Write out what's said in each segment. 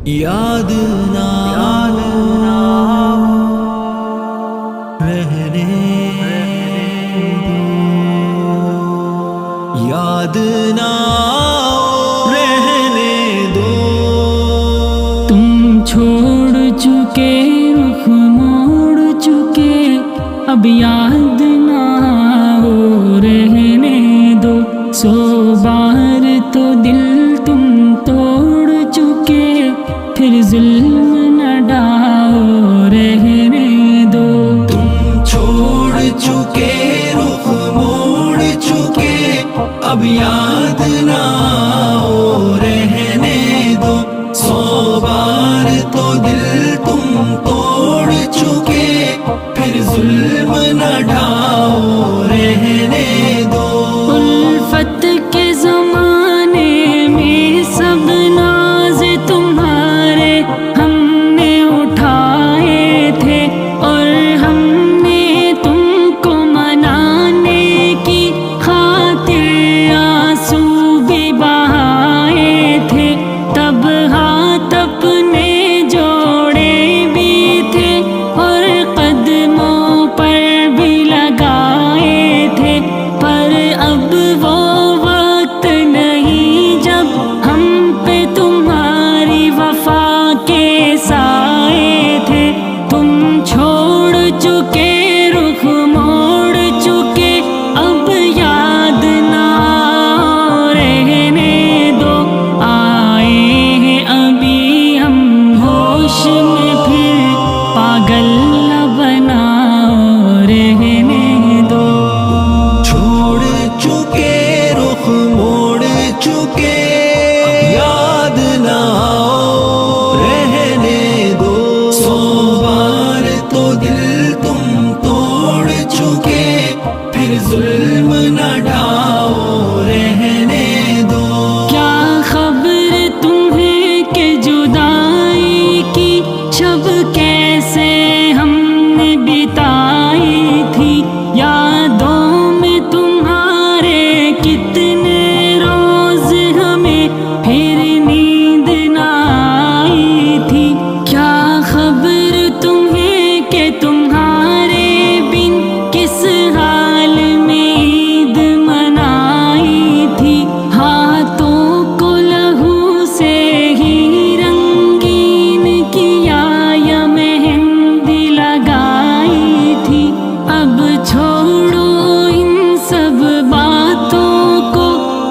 یاد نہ رہنے دو، یاد نہ رہنے دو۔ تم چھوڑ چکے، رخ موڑ چکے، اب یاد نہ ہو رہنے دو۔ سو بار تو دل تم توڑ چکے، پھر ظلم نہ ڈھاؤ رہنے دو۔ تم چھوڑ چکے، رخ موڑ چکے، اب یاد نہ ہو رہنے دو۔ سو بار تو دل تم توڑ چکے، پھر ظلم نہ ڈھاؤ رہنے دو۔ الفت کے زمانے میں سب ناز تمہارے ہم نے اٹھائے تھے، اور ہم نے تم کو منانے کی خاطر آنسو بھی بہائے تھے۔ تب ہاتھ اپنے جوڑے بھی تھے، اور قدموں پر بھی لگائے تھے، پر اب وہ وقت نہیں جب ہم پہ تمہاری وفا کے سائے تھے۔ تم چھوڑ چکے، رخ موڑ چکے، اب یاد نہ رہنے دو۔ آئے ہیں ابھی ہم ہوش میں، پھر پاگل نہ بناؤ رہنے دو۔ چھوڑ چکے، رخ موڑ چکے، اب یاد نہ رہنے دو۔ سو بار تو دل تم توڑ چکے، پھر ظلم نہ ڈھاؤ رہنے دو۔ کیا خبر تمہیں کہ جدائی کی شب کیسے ہم نے بتائی تھی؟ یادوں میں تمہارے کتنے روز ہمیں پھر نیند نہ آئی تھی۔ کیا خبر تمہیں کہ تمہارے بن کس حال میں عید منائی تھی؟ ہاتھوں کو لہو سے ہی رنگین کیا یا مہندی لگائی تھی؟ اب چھوڑو ان سب باتوں کو،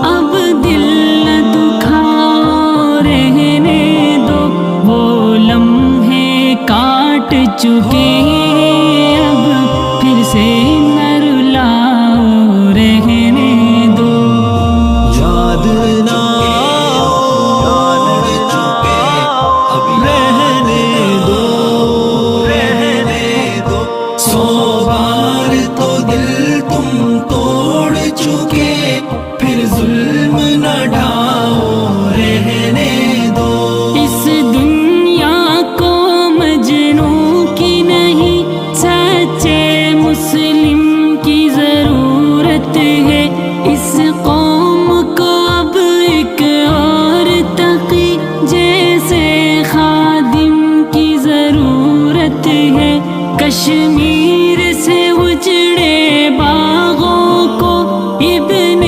اب دل نہ دکھاؤ رہنے دو۔ وہ لمحے کاٹ چکے، اب پھر سے نہ رلاؤ رہنے دو۔ یاد نہ چکے، اب رہنے دو، رہنے دو۔ سو بار تو دل تم توڑ چکے، پھر ظلم نہ ڈھاؤ رہنے دو۔ اس دنیا کو مجنوں کی نہیں، سچے مسلم کی ضرورت ہے۔ اس قوم کو اب ایک اور تقی جیسے خادم کی ضرورت ہے۔ کشمیر سے اجڑے باغوں کو ابن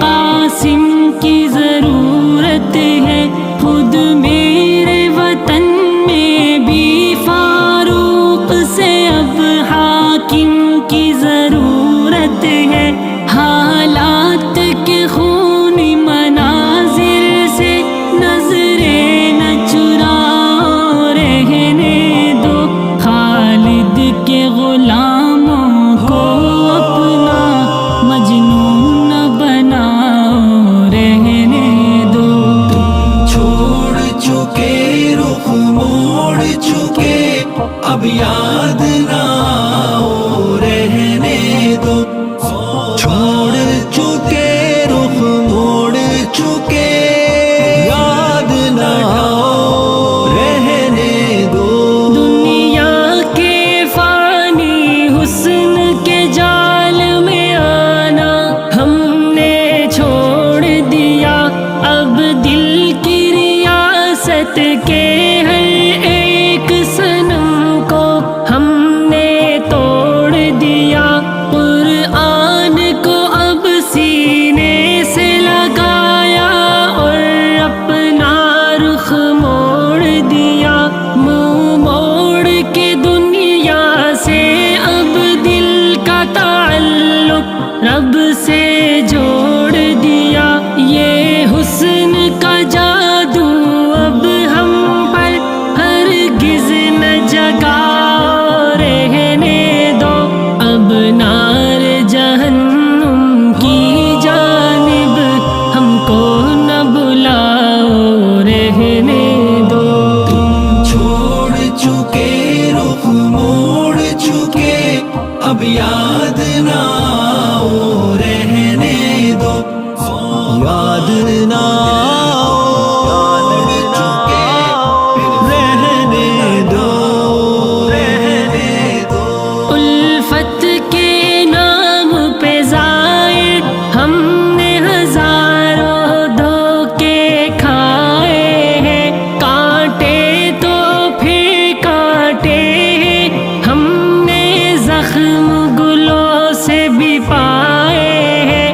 قاسم کی ضرورت ہے۔ خود میرے وطن میں بھی فاروق سے اب حاکم کی ضرورت ہے۔ حالات کے خونی مناظر سے نظریں نہ چراؤ رہنے دو۔ خالد کے غلاموں کو اپنا مجنون نہ بناؤ رہنے دو۔ چھوڑ چکے، رخ موڑ چکے، اب یاد نہ رہنے دو۔ رب سے جوڑ دیا، یہ حسن کا جادو اب ہم پر ہرگز نہ جگاؤ، رہنے دو اب نار جہنم کی جانب ہم کو نہ بلاؤ، رہنے دو۔ تم چھوڑ چکے رخ موڑ چکے اب یاد نہ آؤ، رہنے دو یاد نہ آؤ، رہنے دو رہنے دو۔ الفت کے نام پہ زائد ہم نے ہزاروں دھوکے کھائے ہیں، کانٹے تو پھر کانٹے ہیں، ہم نے زخم گلوں سے بھی پائے ہیں،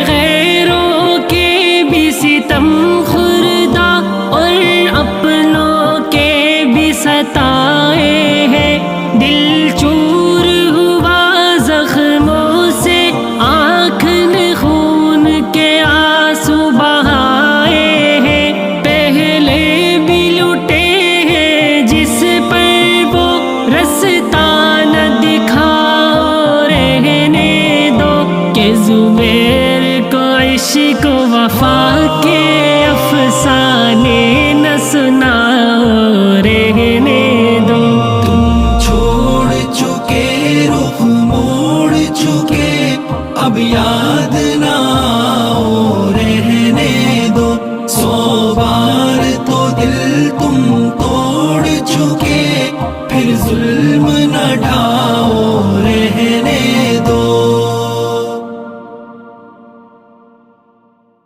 غیروں کے بھی ستم خوردہ اور اپنوں کے بھی ستائے ہیں، دل چور ہوا زخموں سے، آنکھ نے خون کے آنسو بہائے ہیں، پہلے بھی لٹے ہیں جس پر وہ رستہ نہ دکھاؤ، رہنے دو کہ زبیر کو عشق و وفا کے افسانے نہ سناؤ، رہنے دو۔ تم چھوڑ چکے رخ موڑ چکے اب یاد نہ آؤ، رہنے دو 100 بار تو دل تم توڑ چکے، پھر ظلم